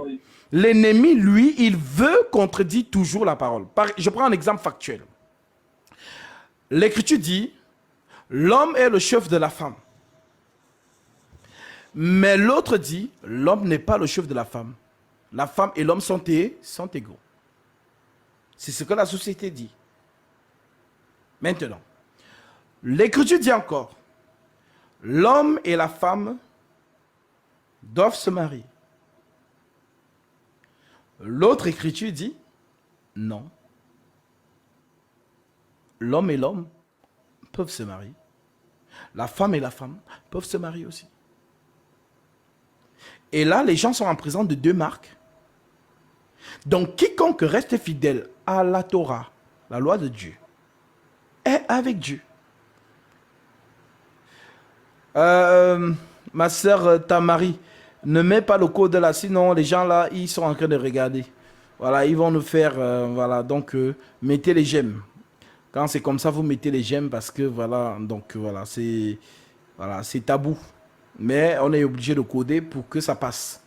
l'ennemi, lui, il veut contredire toujours la parole. Je prends un exemple factuel. L'Écriture dit, l'homme est le chef de la femme. Mais l'autre dit, l'homme n'est pas le chef de la femme. La femme et l'homme sont égaux. C'est ce que la société dit. Maintenant, l'Écriture dit encore, l'homme et la femme doivent se marier. L'autre Écriture dit, non. L'homme et l'homme peuvent se marier. La femme et la femme peuvent se marier aussi. Et là, les gens sont en présence de deux marques. Donc, quiconque reste fidèle à la Torah, la loi de Dieu, est avec Dieu. Ma soeur Tamari, ne mets pas le code là, sinon les gens là, ils sont en train de regarder. Voilà, ils vont nous faire, voilà, donc mettez les j'aime. Quand c'est comme ça, vous mettez les j'aime parce que voilà, donc voilà, c'est tabou. Mais on est obligé de coder pour que ça passe.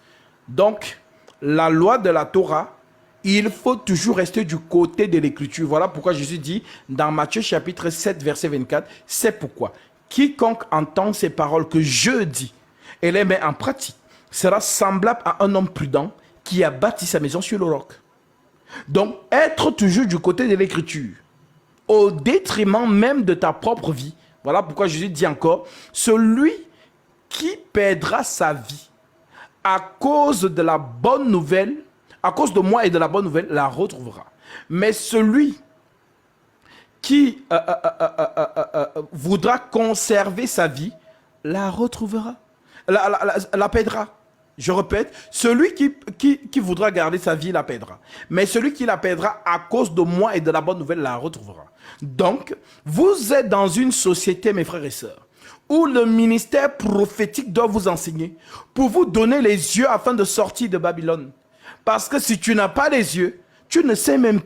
Donc, la loi de la Torah, il faut toujours rester du côté de l'écriture. Voilà pourquoi Jésus dit dans Matthieu chapitre 7, verset 24, c'est pourquoi quiconque entend ces paroles que je dis et les met en pratique sera semblable à un homme prudent qui a bâti sa maison sur le roc. Donc, être toujours du côté de l'écriture, au détriment même de ta propre vie. Voilà pourquoi Jésus dit encore, celui qui perdra sa vie à cause de la bonne nouvelle, à cause de moi et de la bonne nouvelle, la retrouvera. Mais celui qui voudra conserver sa vie, la retrouvera, la perdra. Je répète, celui qui voudra garder sa vie, la perdra. Mais celui qui la perdra à cause de moi et de la bonne nouvelle, la retrouvera. Donc, vous êtes dans une société, mes frères et sœurs, où le ministère prophétique doit vous enseigner pour vous donner les yeux afin de sortir de Babylone. Parce que si tu n'as pas les yeux, tu ne sais même pas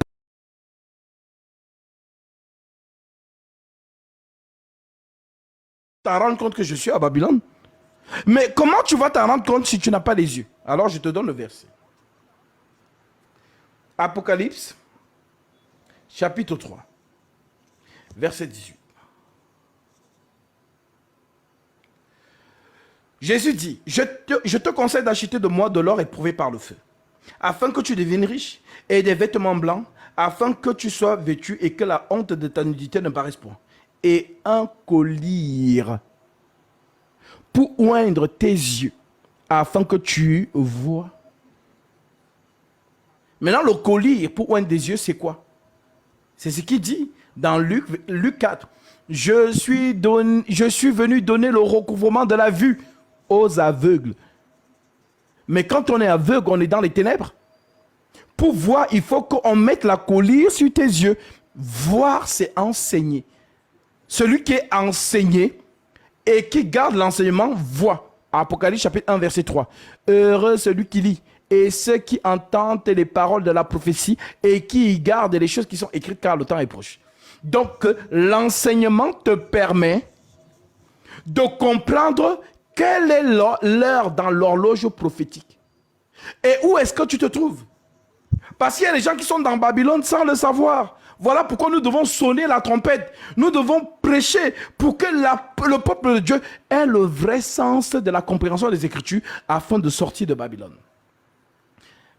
t'en rendre compte que je suis à Babylone. Mais comment tu vas t'en rendre compte si tu n'as pas les yeux? Alors je te donne le verset. Apocalypse, chapitre 3, verset 18. Jésus dit, je te conseille d'acheter de moi de l'or éprouvé par le feu, afin que tu deviennes riche, et des vêtements blancs, afin que tu sois vêtu et que la honte de ta nudité ne paraisse point. Et un collier pour oindre tes yeux, afin que tu vois. Maintenant, le collier pour oindre des yeux, c'est quoi? C'est ce qu'il dit dans Luc 4. Je suis venu donner le recouvrement de la vue aux aveugles. Mais quand on est aveugle, on est dans les ténèbres. Pour voir, il faut qu'on mette la collier sur tes yeux. Voir, c'est enseigner. Celui qui est enseigné et qui garde l'enseignement voit. Apocalypse chapitre 1, verset 3. Heureux celui qui lit et ceux qui entendent les paroles de la prophétie et qui y gardent les choses qui sont écrites car le temps est proche. Donc, l'enseignement te permet de comprendre quelle est l'heure dans l'horloge prophétique. Et où est-ce que tu te trouves? Parce qu'il y a des gens qui sont dans Babylone sans le savoir. Voilà pourquoi nous devons sonner la trompette. Nous devons prêcher pour que le peuple de Dieu ait le vrai sens de la compréhension des Écritures afin de sortir de Babylone.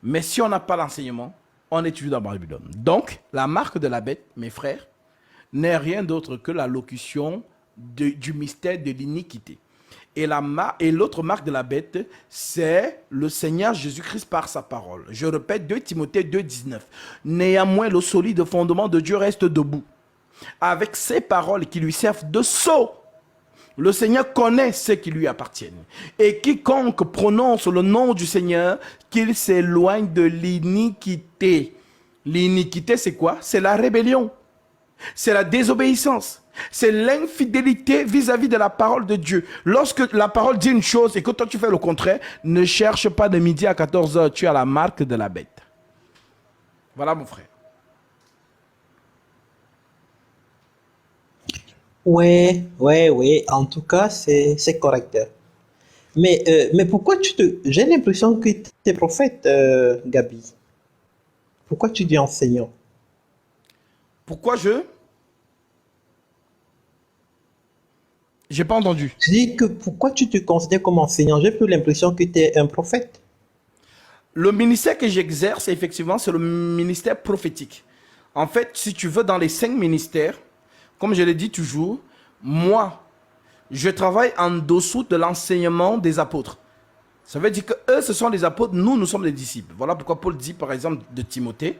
Mais si on n'a pas l'enseignement, on est toujours dans Babylone. Donc, la marque de la bête, mes frères, n'est rien d'autre que la locution du mystère de l'iniquité. Et l'autre marque de la bête, c'est le Seigneur Jésus-Christ par sa parole. Je répète, 2 Timothée 2,19. Néanmoins, le solide fondement de Dieu reste debout, avec ses paroles qui lui servent de sceau. Le Seigneur connaît ceux qui lui appartiennent. Et quiconque prononce le nom du Seigneur, qu'il s'éloigne de l'iniquité. L'iniquité, c'est quoi? C'est la rébellion. C'est la désobéissance. C'est l'infidélité vis-à-vis de la parole de Dieu. Lorsque la parole dit une chose et que toi tu fais le contraire, ne cherche pas de midi à 14h, tu as la marque de la bête. Voilà mon frère. Ouais. En tout cas, c'est correct. Mais pourquoi tu te... J'ai l'impression que tu es prophète, Gabi. Pourquoi tu dis enseignant? Pourquoi je? J'ai pas entendu. Je dis que pourquoi tu te considères comme enseignant? J'ai plus l'impression que tu es un prophète. Le ministère que j'exerce, effectivement, c'est le ministère prophétique. En fait, si tu veux, dans les 5 ministères, comme je l'ai dit toujours, moi, je travaille en dessous de l'enseignement des apôtres. Ça veut dire que eux, ce sont les apôtres, nous sommes les disciples. Voilà pourquoi Paul dit, par exemple, de Timothée,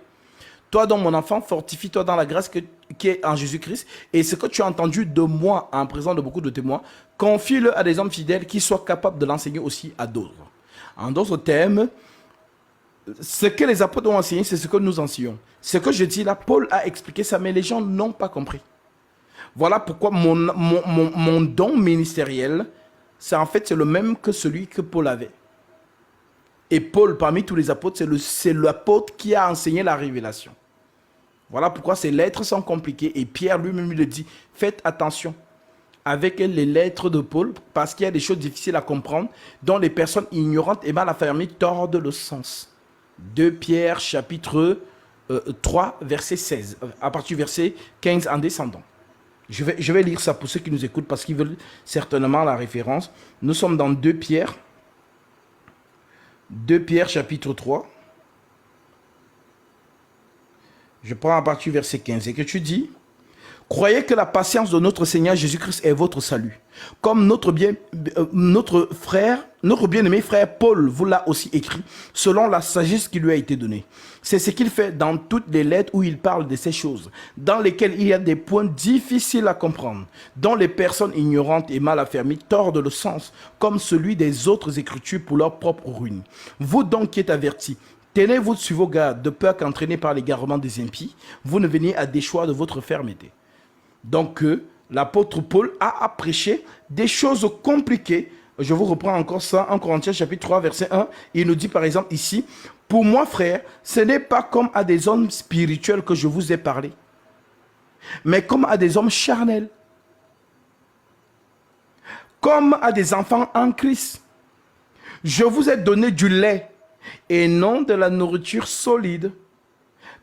toi donc mon enfant, fortifie-toi dans la grâce qui est en Jésus-Christ. Et ce que tu as entendu de moi, en présence de beaucoup de témoins, confie-le à des hommes fidèles qui soient capables de l'enseigner aussi à d'autres. En d'autres termes, ce que les apôtres ont enseigné, c'est ce que nous enseignons. Ce que je dis là, Paul a expliqué ça, mais les gens n'ont pas compris. Voilà pourquoi mon don ministériel, c'est en fait c'est le même que celui que Paul avait. Et Paul, parmi tous les apôtres, c'est l'apôtre qui a enseigné la révélation. Voilà pourquoi ces lettres sont compliquées. Et Pierre lui-même le dit, faites attention avec les lettres de Paul, parce qu'il y a des choses difficiles à comprendre, dont les personnes ignorantes et mal affermies tordent le sens. 2 Pierre chapitre 3, verset 16, à partir du verset 15 en descendant. Je vais lire ça pour ceux qui nous écoutent, parce qu'ils veulent certainement la référence. Nous sommes dans 2 Pierre chapitre 3. Je prends à partir du verset 15. Et que tu dis, croyez que la patience de notre Seigneur Jésus-Christ est votre salut. Comme notre bien-aimé frère Paul vous l'a aussi écrit, selon la sagesse qui lui a été donnée. C'est ce qu'il fait dans toutes les lettres où il parle de ces choses, dans lesquelles il y a des points difficiles à comprendre, dont les personnes ignorantes et mal affermies tordent le sens, comme celui des autres écritures pour leur propre ruine. Vous donc qui êtes avertis, tenez-vous sur vos gardes, de peur qu'entraînés par l'égarement des impies, vous ne veniez à déchoir de votre fermeté. Donc, l'apôtre Paul a prêché des choses compliquées. Je vous reprends encore ça en Corinthiens chapitre 3, verset 1. Il nous dit par exemple ici, pour moi frère, ce n'est pas comme à des hommes spirituels que je vous ai parlé, mais comme à des hommes charnels, comme à des enfants en Christ. Je vous ai donné du lait et non de la nourriture solide,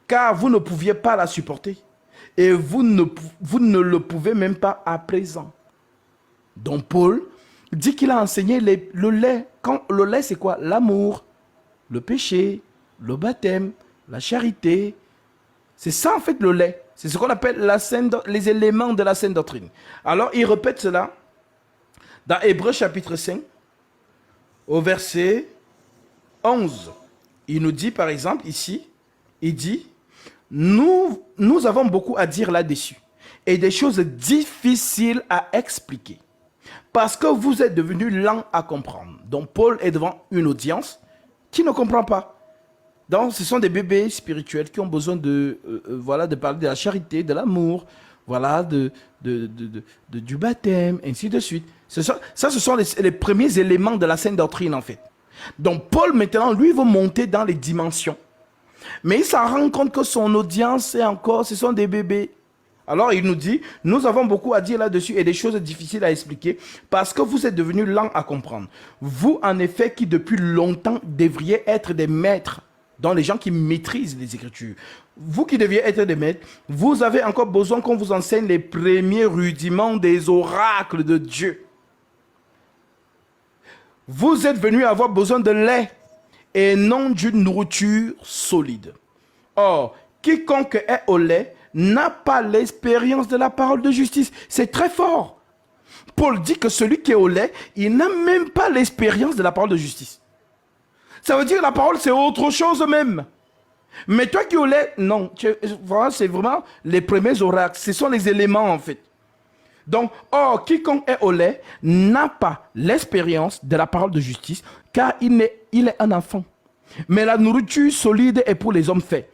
car vous ne pouviez pas la supporter. Et vous ne le pouvez même pas à présent. Donc Paul dit qu'il a enseigné le lait. Le lait, c'est quoi? L'amour, le péché, le baptême, la charité. C'est ça en fait le lait. C'est ce qu'on appelle les éléments de la saine doctrine. Alors il répète cela dans Hébreux chapitre 5, au verset 11. Il nous dit par exemple ici, il dit, nous avons beaucoup à dire là-dessus et des choses difficiles à expliquer parce que vous êtes devenus lents à comprendre. Donc Paul est devant une audience qui ne comprend pas. Donc ce sont des bébés spirituels qui ont besoin de parler de la charité, de l'amour, voilà, du baptême, ainsi de suite. Ce sont les premiers éléments de la saine doctrine en fait. Donc Paul maintenant, lui, veut monter dans les dimensions. Mais il s'en rend compte que son audience, ce sont des bébés. Alors il nous dit, nous avons beaucoup à dire là-dessus et des choses difficiles à expliquer parce que vous êtes devenus lents à comprendre. Vous, en effet, qui depuis longtemps devriez être des maîtres, dans les gens qui maîtrisent les Écritures. Vous qui deviez être des maîtres, vous avez encore besoin qu'on vous enseigne les premiers rudiments des oracles de Dieu. Vous êtes venus avoir besoin de lait et non d'une nourriture solide. Or, quiconque est au lait n'a pas l'expérience de la parole de justice. C'est très fort. Paul dit que celui qui est au lait, il n'a même pas l'expérience de la parole de justice. Ça veut dire que la parole, c'est autre chose même. Mais toi qui es au lait, non. C'est vraiment les premiers oracles. Ce sont les éléments en fait. Donc, or, quiconque est au lait n'a pas l'expérience de la parole de justice, car il est un enfant. Mais la nourriture solide est pour les hommes faits,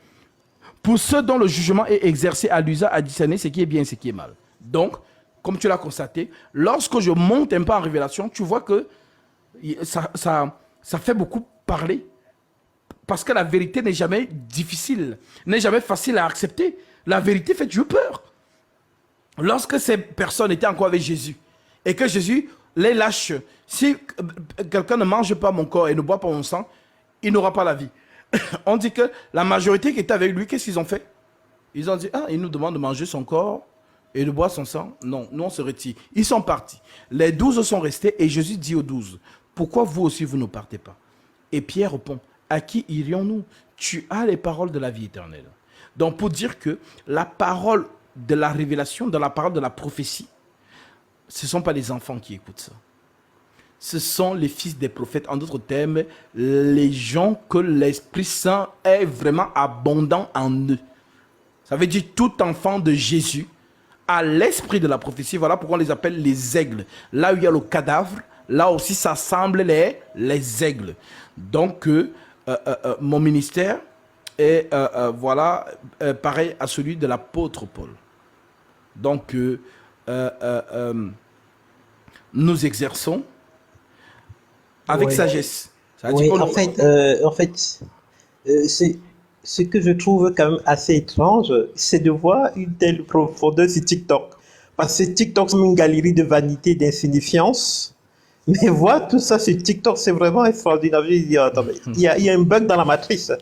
pour ceux dont le jugement est exercé à l'usage à discerner ce qui est bien et ce qui est mal. Donc, comme tu l'as constaté, lorsque je monte un peu en révélation, tu vois que ça fait beaucoup parler. Parce que la vérité n'est jamais difficile, n'est jamais facile à accepter. La vérité fait toujours peur. lorsque ces personnes étaient encore avec Jésus et que Jésus les lâche, si quelqu'un ne mange pas mon corps et ne boit pas mon sang, il n'aura pas la vie. On dit que la majorité qui était avec lui, qu'est-ce qu'ils ont fait? Ils ont dit, ah, il nous demande de manger son corps et de boire son sang. Non, nous on se retire. Ils sont partis. Les 12 sont restés et Jésus dit aux 12, pourquoi vous aussi vous ne partez pas? Et Pierre répond, à qui irions-nous? Tu as les paroles de la vie éternelle. Donc pour dire que la parole de la révélation, de la parole de la prophétie, ce ne sont pas les enfants qui écoutent ça. Ce sont les fils des prophètes. En d'autres termes, les gens que l'Esprit Saint est vraiment abondant en eux. Ça veut dire tout enfant de Jésus a l'esprit de la prophétie. Voilà pourquoi on les appelle les aigles. Là où il y a le cadavre, là aussi s'assemblent les aigles. Donc, mon ministère est pareil à celui de l'apôtre Paul. Donc, nous exerçons avec Oui, sagesse. Ça veut dire oui, qu'on- c'est ce que je trouve quand même assez étrange, c'est de voir une telle profondeur sur TikTok. Parce que TikTok, c'est une galerie de vanité, d'insignifiance. Mais voir tout ça sur TikTok, c'est vraiment extraordinaire. Je dis, attends, mais il y a un bug dans la matrice.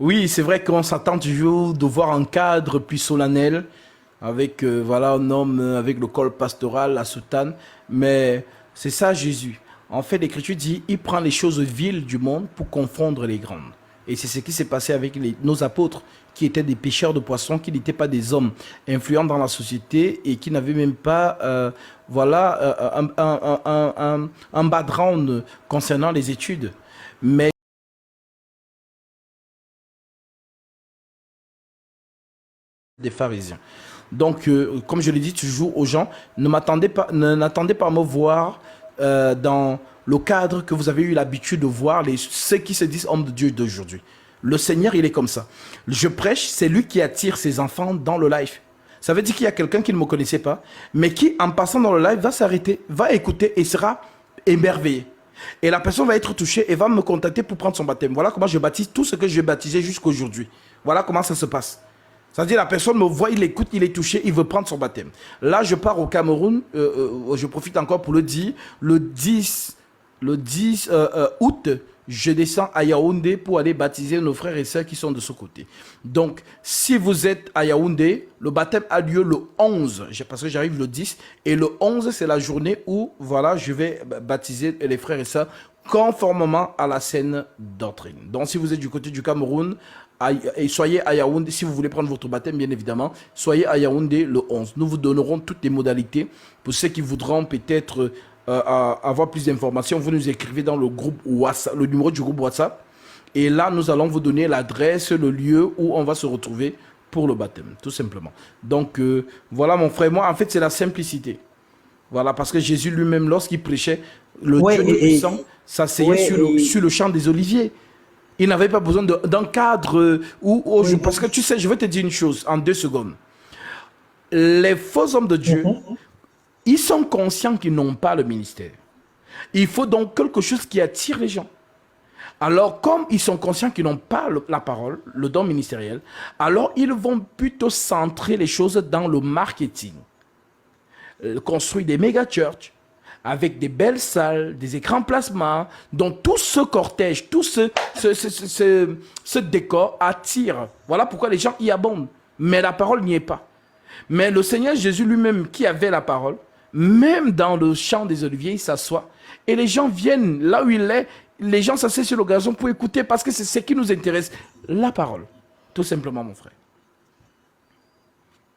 Oui, c'est vrai qu'on s'attend toujours de voir un cadre plus solennel avec voilà un homme avec le col pastoral, la soutane, mais c'est ça Jésus. En fait, l'Écriture dit, il prend les choses viles du monde pour confondre les grandes. Et c'est ce qui s'est passé avec nos apôtres, qui étaient des pêcheurs de poissons, qui n'étaient pas des hommes influents dans la société et qui n'avaient même pas un background concernant les études. Mais des pharisiens. Donc, comme je l'ai dit toujours aux gens, n'attendez pas à me voir dans le cadre que vous avez eu l'habitude de voir ceux qui se disent hommes de Dieu d'aujourd'hui. Le Seigneur, il est comme ça. Je prêche, c'est lui qui attire ses enfants dans le live. Ça veut dire qu'il y a quelqu'un qui ne me connaissait pas, mais qui, en passant dans le live, va s'arrêter, va écouter et sera émerveillé. Et la personne va être touchée et va me contacter pour prendre son baptême. Voilà comment je baptise tout ce que j'ai baptisé jusqu'aujourd'hui. Voilà comment ça se passe. C'est-à-dire la personne me voit, il écoute, il est touché, il veut prendre son baptême. Là, je pars au Cameroun, je profite encore pour le dire, le 10 août, je descends à Yaoundé pour aller baptiser nos frères et sœurs qui sont de ce côté. Donc, si vous êtes à Yaoundé, le baptême a lieu le 11, parce que j'arrive le 10, et le 11, c'est la journée où, voilà, je vais baptiser les frères et sœurs conformément à la saine doctrine. Donc, si vous êtes du côté du Cameroun, et soyez à Yaoundé, si vous voulez prendre votre baptême, bien évidemment, soyez à Yaoundé le 11. Nous vous donnerons toutes les modalités. Pour ceux qui voudront peut-être avoir plus d'informations, vous nous écrivez dans le groupe WhatsApp, le numéro du groupe WhatsApp. Et là, nous allons vous donner l'adresse, le lieu où on va se retrouver pour le baptême, tout simplement. Donc, voilà mon frère. Moi, en fait, c'est la simplicité. Voilà, parce que Jésus lui-même, lorsqu'il prêchait, le Ouais, Dieu Tout-Puissant s'asseyait ouais, sur le champ des Oliviers. Il n'avait pas besoin d'un cadre oui, parce que tu sais, je vais te dire une chose en 2 secondes. Les faux hommes de Dieu, ils sont conscients qu'ils n'ont pas le ministère. Il faut donc quelque chose qui attire les gens. Alors, comme ils sont conscients qu'ils n'ont pas la parole, le don ministériel, alors ils vont plutôt centrer les choses dans le marketing. Construire des méga churches avec des belles salles, des écrans plasma, dont tout ce cortège, tout ce décor attire. Voilà pourquoi les gens y abondent. Mais la parole n'y est pas. Mais le Seigneur Jésus lui-même, qui avait la parole, même dans le champ des oliviers, il s'assoit. Et les gens viennent là où il est. Les gens s'asseyent sur le gazon pour écouter parce que c'est ce qui nous intéresse. La parole. Tout simplement, mon frère.